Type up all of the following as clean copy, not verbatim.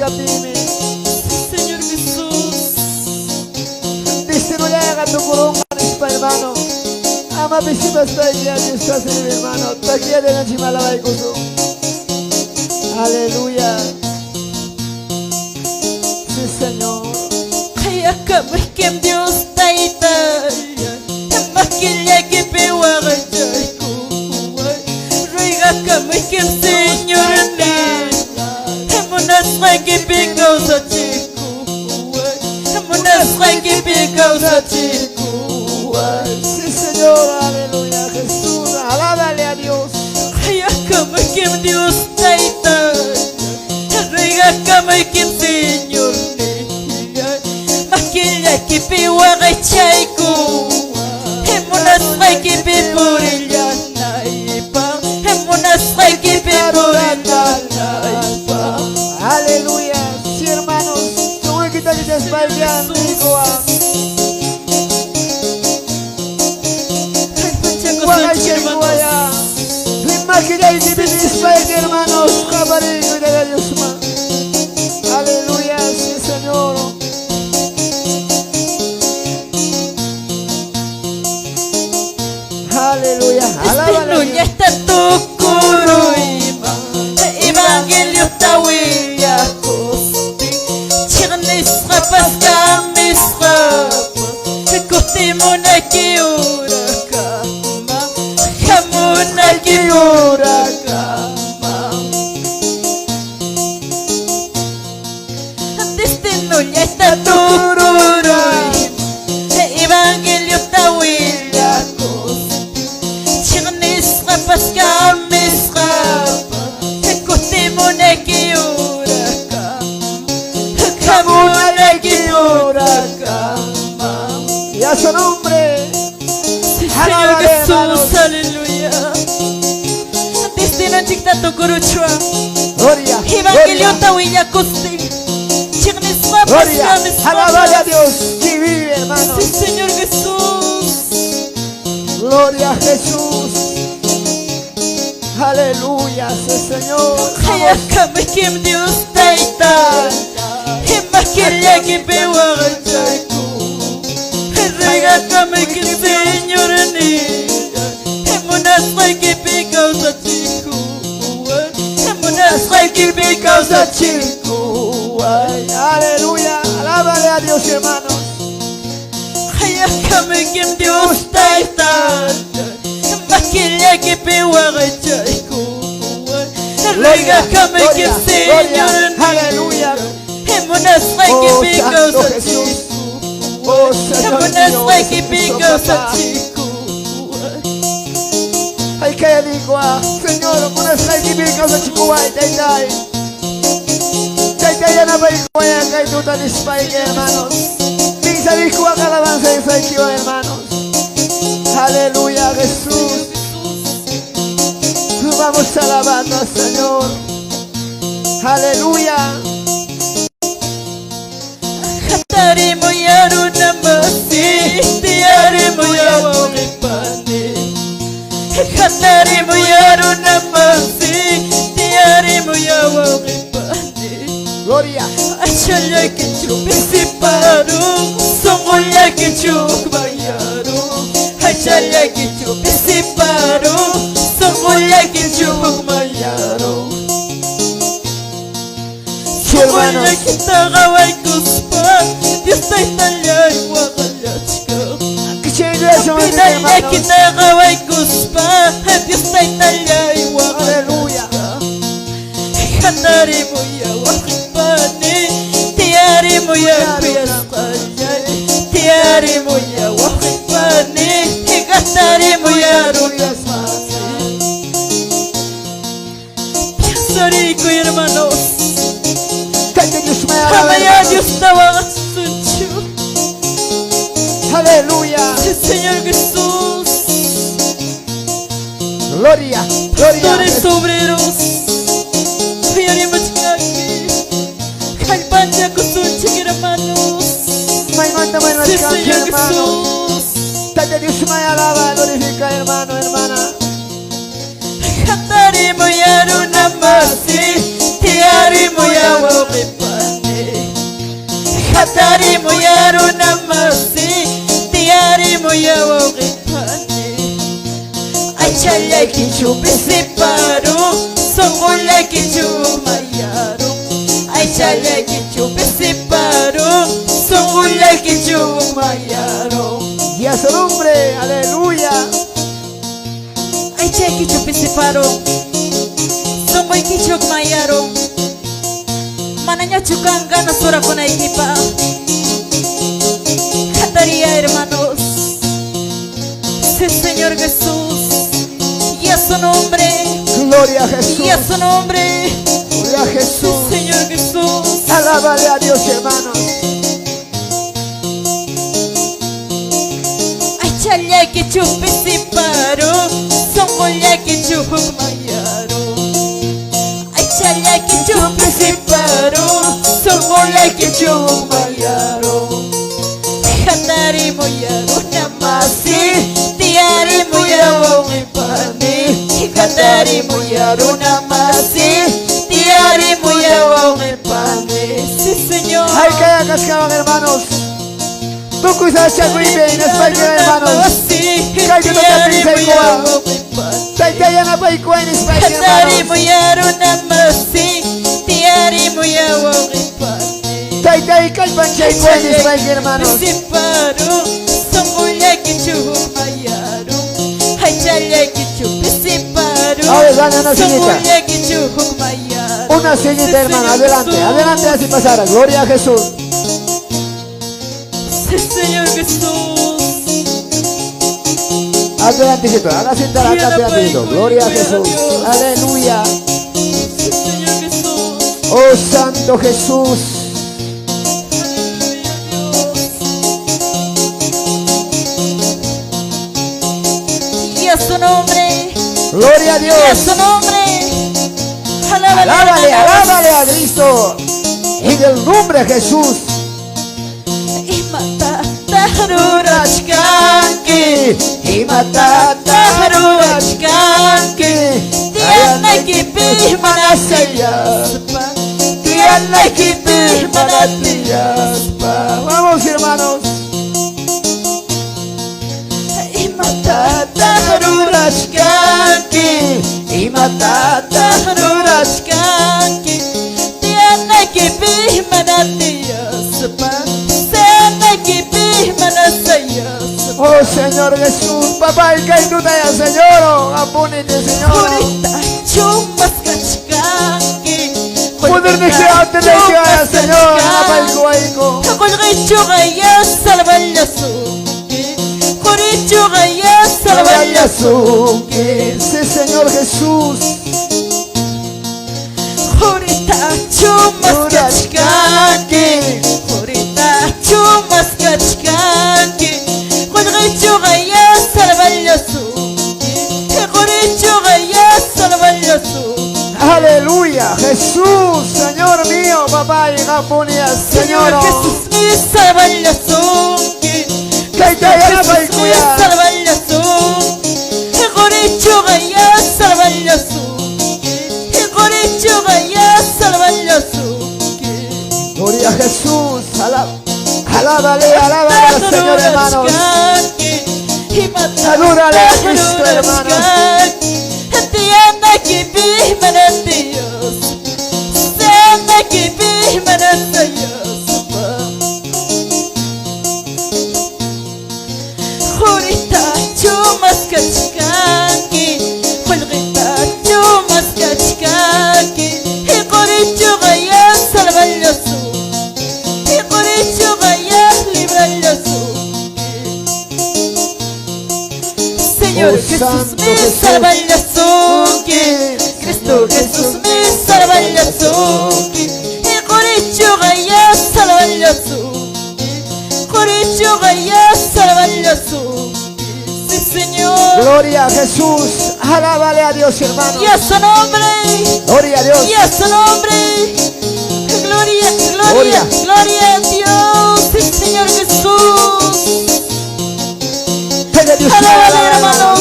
capime. Señor Jesús. Diste no le haga tu corona, hermano. Ama visitas para el día de esta serie, hermano. Taquilla de la chimala y gozo. Aleluya. Sí, Señor. Ay, acá me quem Dios taita. Maquilla que pewa gachaiko. Ruiga acá me quem Señor ni. Monas que pegou sa chico. Monas que pegou sa chico. Sí, Señor, aleluya, Jesús, alábale a Dios. Ay, como que Dios taita. Ruiga como que Señor ni. Maquilla que pewa gachaiko. Monas que pegou ella naipa. Monas que pegou ella naipa. Aleluya, sí, hermanos, como que te dices vayan, digo a Maquilla y divinis para hermanos, cabarico y de Dios más. Aleluya, sí, Señor. Aleluya, alábale. Ya está tu curuima. Evangelio tawilla costi. Chirnes rapas camis rapa. Costimona que ora cama. Jamona que ora cama. Destino ya está tu curuima. Evangelio tawilla costi. Chirnes rapas camis rapa. Costimona que ora cama. Jamona que ora cama. Y a su nombre. Señor Jesús, aleluya. Destino chikta to kuruchwa. Gloria, Evangelio gloria, tawilla costi. Chirnes gloria. rapas Alábale a Dios, que vive, hermano. Sí, Señor Jesús. Gloria a Jesús. Aleluya, sí, Señor. Ay, acá me quem Dios taita. Maquilla que pewa gachaiko. Ruiga acá me quem Señor ni. Monas que pegou sa chico. Monas que pegou sa chico. Aleluya, alábale a Dios, hermanos. Ay, acá me quem Dios taita. Maquilla que pewa gachaiko. Ruiga acá me quem Señor ni. Aleluya. Monas que Oh, pegou Santo sa Jesús. chico. Oh, Señor Monas Dios, que Jesús, pegou sa papá. chico. Ay, que digo, Señor, una slide que causa chicuay, tay. Tay, ya no voy a caer tú tan spike, hermanos. Pisa dijo a alabanza de Saiki, hermanos. Aleluya, Jesús. Vamos alabando al Señor. Aleluya. Hatarimo yaruna masi, tiarimo yawolipani. Hatarimo yaruna masi, tiarimo yawolipani. Gloria. Achalya que chupisi paru, songoya que chukbayaru. Achalya que chupisi paru, songoya que chukbayaru. Sí, hermanos. Songoya que tagaway kuspa, Dios está italiano y guagallachka. Que chévere eso, mis Pidaya que hermanos. tagaway kuspa, Dios está italiano y Aleluya. guagallachka. Hatarimo yawakipani, tiarimo yakuyasqallay. Tiarimo yawakipani, hatarimo yarunasmasi. Sorico, hermanos. Dios me Amaya alaba. Dios tawagatsunchu. Aleluya. Sí, Señor Jesús. Gloria. Gloria. Pastores obreros. Fiaremos aquí. Calpanya kusunchi, hermanos. Manda, Sí, Señor hermano. Jesús. Tante Dios me alaba, glorifica, hermano, hermana. Hatarimo yarunamasi. Tiarimo yawakipani. yaruna masi tiari muyawo gipani Aichale kichu pisiparu Songule kichu mayaru Aichale kichu pisiparu Songule kichu mayaru Y a su nombre, aleluya. Aichale kichu pisiparu Songule kichu mayaru Mananya chukanga na sura con equipa Cantaría hermanos Sí Señor Jesús Y a su nombre Gloria a Jesús. Y a su nombre Gloria a Jesús. Sí Señor Jesús Alábale a Dios, hermanos. Ay chale que chupi si paro Son goya que chupuk mayaro Ay chale que chupi si paro Son goya que chupuk mayaro Hatari moyaro namasi Tiari moyaro ngipani Hatari moyaro namasi Tiari moyaro ngipani Sí Señor Hay que haya cascaban, hermanos. Tú cuidas chacuipe y no español, hermanos. Hay que tocar pincecoa. Taitayana paikua en español, hermanos. Taitai calpanchaicua en español, hermanos. Ahora dan una sillita. Una sillita, hermano. Adelante, adelante, así pasará. Gloria a Jesús. Sí, Señor Jesús. Adelante, hijito. Haga sentar acá, adelante. Gloria a Jesús. Aleluya. Sí, Señor Jesús. Oh, Santo Jesús. Y a su nombre. Gloria a Dios. Y a su nombre. Alábale, alábale a Cristo. En el nombre de Jesús. Tarurachkanki Imata Tarurachkanki Tiana kipi manasayaspa Tiana kipi manatiyaspa Vamos, hermanos. Imata Tarurachkanki Imata Tarurachkanki Tiana kipi manatiyaspa Oh Señor Jesús, papá, y que tú te hayas, Señor, apónete, Señor. Modernizate de que Señor, papá, y coaico. Sí, Señor Jesús. Aleluya, Jesús, Señor mío, papá, y japonés, Señor. Jesús, mi salvación. Que te haya para cuidar. Gloria a Jesús, alábale, alábale al Señor, hermanos. Salúdale a Cristo, hermanos. Señor Jesús me salva el azuki, Cristo Jesús me salva el azuki, y Coricho Gaya salva el azuki, Coricho Gaya salva el azuki, sí Señor. Gloria a Jesús, alábale a Dios, hermano. Y a su nombre, gloria a Dios. Y a su nombre, gloria, gloria, gloria a Dios, sí Señor Jesús. Alábale, hermanos.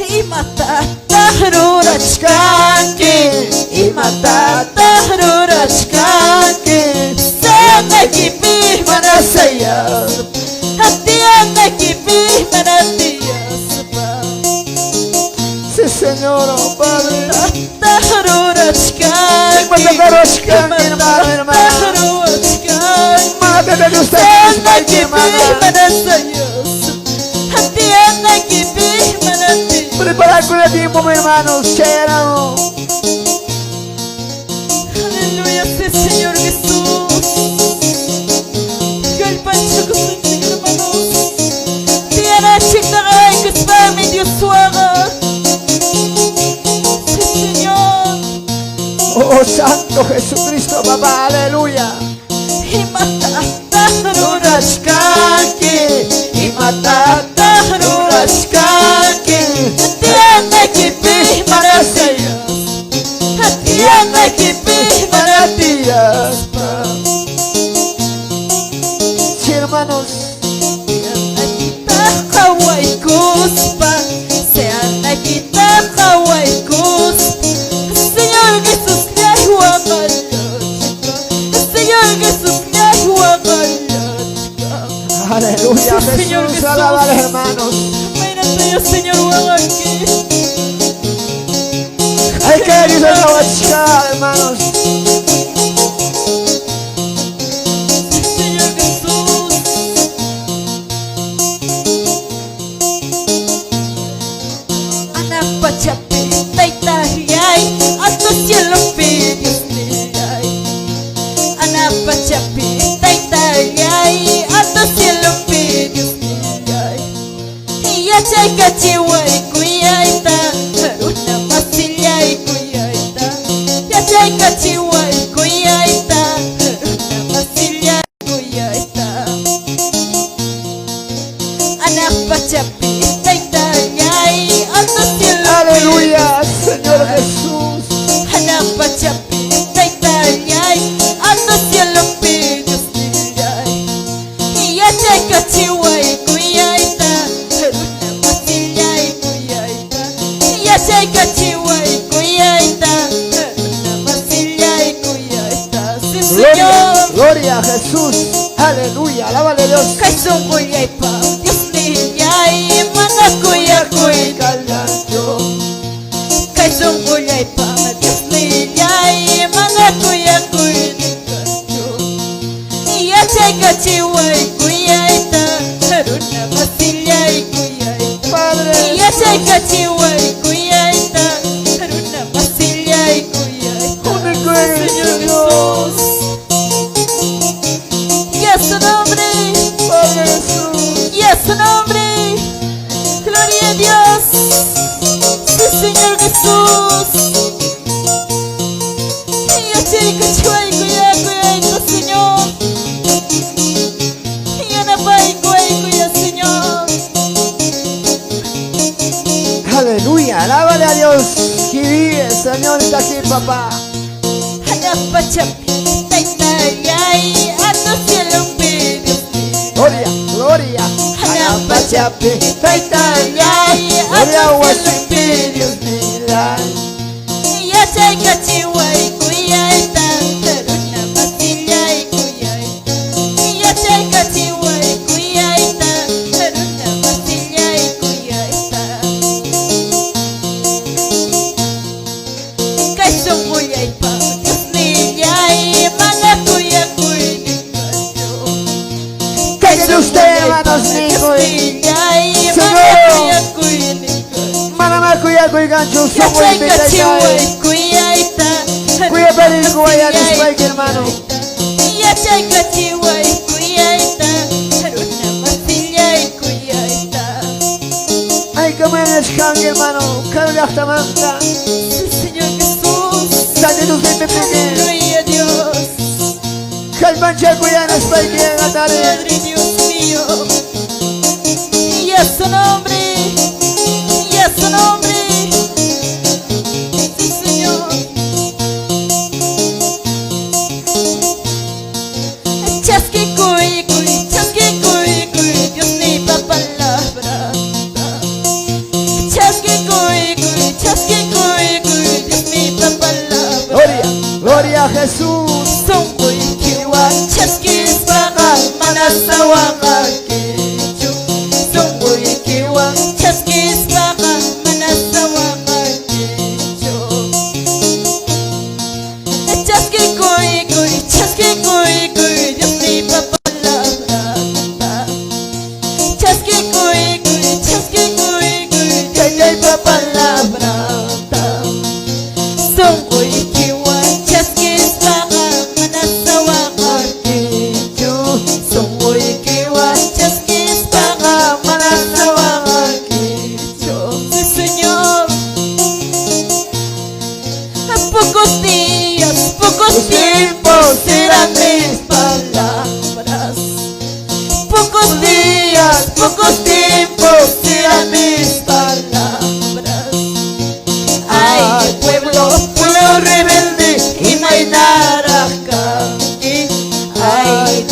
Imata Tarurachkanki, Imata Tarurachkanki, Sí, Señor, oh Padre. Madre de usted, preparar con el tiempo, mis hermanos. Cherano. Aleluya, sí, Señor Jesús. Que el pancho con su hermanos. Tiene chica que está mi Dios suaga. Sí, Señor. Oh, Santo Jesucristo, papá, aleluya. Y matata, Rurashkaki, y matata, Rurashkaki. tiene que ver para tiene que ver para Maravillas. Sí, hermanos. Hawaii Cuspa, sean aquí Hawaii Cuspa. Señor Jesús, le ayuda. Señor Jesús, le ayuda. Aleluya, Sí, Señor Jesús, Jesús. alaba a los hermanos. Imagínate yo, Señor, aquí. Hay que ir a la huachica, hermanos. Señor Jesús. Anapachapi, taitayay, hasta cielo pidios nilay. Anapachapi, taitayay, hasta cielo pidios nilay. Y ya checa chihuay cuyaita, una masillay cuyaita. Ya checa chihuay cuyaita, una masillay cuyaita. Anapachapi, taitayay, hasta cielo Aleluya, Señor Jesús. Anapachapi, taitayay, hasta cielo pidios nilay. Y ya checa chihuay cuyaita, una masillay cuyaita. Y ya checa chihuay cuyaita, una masillay cuyaita. Sí, Gloria, Señor. gloria a Jesús. Aleluya, alábale Dios. Kaisong kuyay pa, Diyos niyay, mga kuya-kuy kalanyo. Kaisong kuyay pa, Diyos niyay, mga kuya-kuy kalanyo. Iya chayka chiway kuyay ta, harun na masilyay kuyay ta. Padre, Iya chayka chiway kuyay ta, harun na masilyay kuyay ta. único eres, Señor Dios. Jesús, y a su nombre. Padre Jesús. Y a su nombre, gloria a Dios, sí, Señor Jesús. Y a chica chuay cuya Señor. Y a napay cuya Señor. Aleluya, alábale a Dios. Que vive, Señor, está aquí, papá. Anapachapi, taitayay, a tu cielo pidió. Gloria, gloria. Anapachapi, taitayay, gloria, huachipidios, milay. Y a chayka chihuay cuyaita, haruna masillay cuyaita. Y a chayka chihuay cuyaita, haruna masillay cuyaita. Kaisong kuyay pa, Diyos niyay, mga kuya-kuy ni kayo. Cállate usted, hermanos, Diyos hijo. niyay, mga Señor. kuya-kuy ni kayo. Manamakuya, cuigancho, somos Yachay invitados. kachiway kuyaita, Cuya pedir cuya despaik, hermano. Yachay kachiway kuyaita, haruna masillay kuyaita. Ay, que me descangue, hermano. Carga esta manta. Sí, Señor Jesús, Sale tu gente pequeña. aleluya Dios, Calmancha, cuya despaik, Natale. Padre Dios mío. Y a su nombre, y a su nombre. Sí, Señor. Chasque cuy, Dios mi palabra. Chasque cuy, Dios mi palabra. Gloria, gloria a Jesús. Son cuy kiwa, chasque pagal, manasawa kakicho. Son cuy días, pocos tiempos serán mis palabras. Ay, pueblo rebelde y no hay nada que. Ay,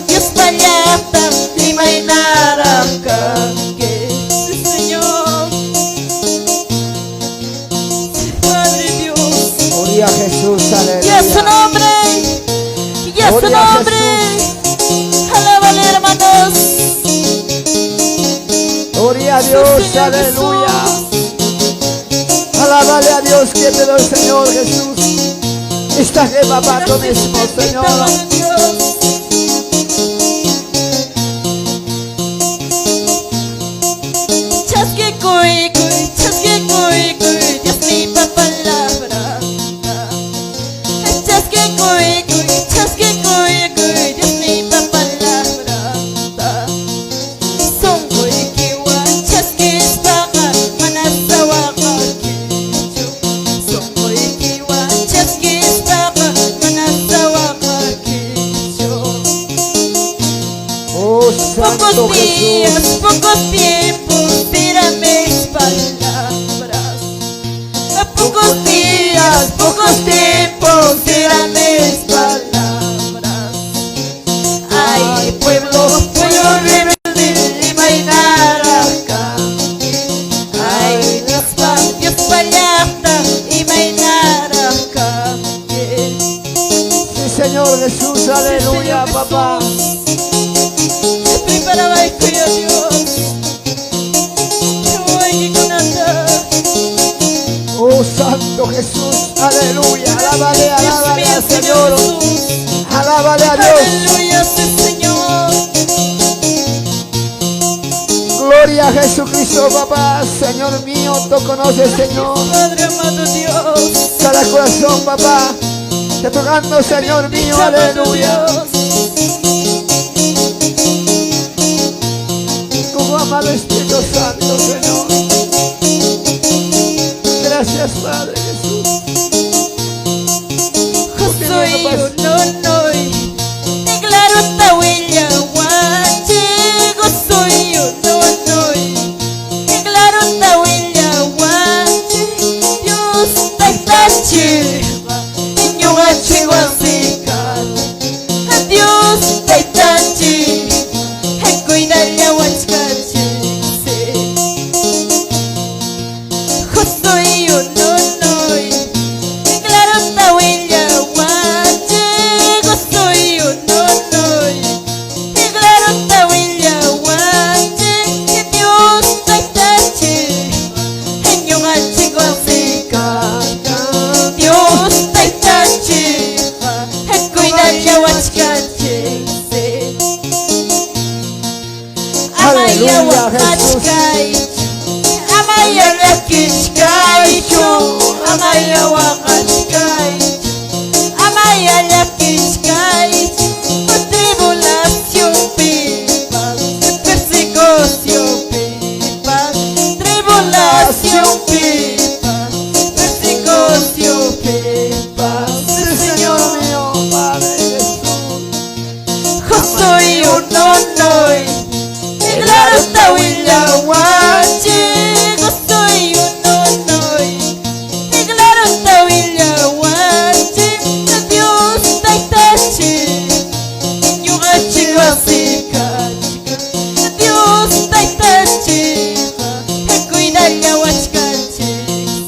Dios palapa y no hay nada que. Sí, Señor. Padre Dios. Gloria a Jesús, Y a aleluya. su nombre. Y a su Gloria a nombre. Alábale, hermanos. Gloria a Dios, Señor aleluya. Jesús. Alábale a Dios, que te doy, Señor Jesús. Está que papá tú mismo, Señor. Padre Dios. Chasque cuy, Dios mi palabra. Chasque cuy, Dios mi palabra. Son cuy kiwa, chasque espaga, manasawa kakicho. Son cuy kiwa, chasque espaga, manasawa kakicho. Oh, Santo Pocos Jesús. días, pocos tiempos, serán mis palabras. Pocos días, pocos tiempos, serán mis palabras. Ay, pueblo rebelde y mainara acá. Ay, Dios palapa y mainara acá. Sí, Señor Jesús, aleluya, papá. Preparaba el cuello a Dios. Yo voy con andar. Oh, Santo Jesús, aleluya. Alábale, alábale al Señor. Alábale a Dios. Aleluya, sí, Señor. Gloria a Jesucristo, papá. Señor mío, tú conoces, Señor. Padre amado Dios. Cada corazón, papá. Te tocando, Señor mío, aleluya. Como amado Espíritu Santo, Señor. Gracias, Padre Jesús. Soy uno, declaro Tawilla, Guachigo, soy uno, declaro Tawilla, Guachi, Dios, Taitachi, niño gachigo, Dios, Taitachi, cuídale a Huachcachi, soy uno, declaro Tawilla, Guachigo, soy uno, declaro Tawilla, Guachi, Dios, Taitachi, niño gachigo, Dios, Taitachi, cuídale a Huachcachi, Amaya Huachcachi, Amaya Lakichkaichu, Amaya Huachcachi, Amaya Lakichkaichu, tribulación pipa, persecución pipa, tribulación pipa, persecución pipa. Sí, Señor mío, Padre Jesús. Soy uno, declaro Tawilla, Guachigo, soy uno, declaro Tawilla, Guachi, Dios, Taitachi, niño gachigo, Dios, Taitachi, cuídale a Huachcachi,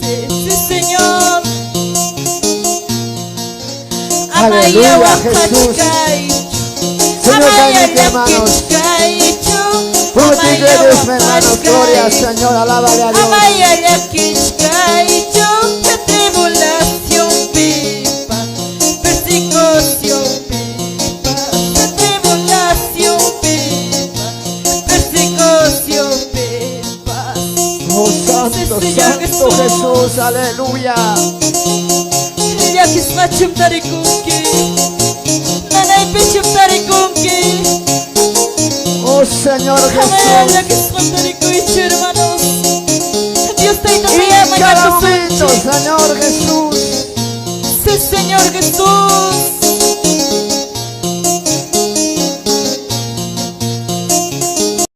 sí, Señor. Amaya Aleluya, Jesús. Señor, cállate, hermanos. Fuerte eres, hermanos. Gloria al Señor, alábale a Dios. Amaya Lakichkaichu, tribulación pipa, persecución pipa, tribulación pipa, persecución pipa. Oh, Santo, Sí, Señor Santo Jesús. Jesús, aleluya. Ya que es machum tarikunki, nanay pichum tarikunki. Oh, Señor Amaya Jesús. Lakichkaichu, hermanos. Dios te Y en cada momento, Señor Jesús.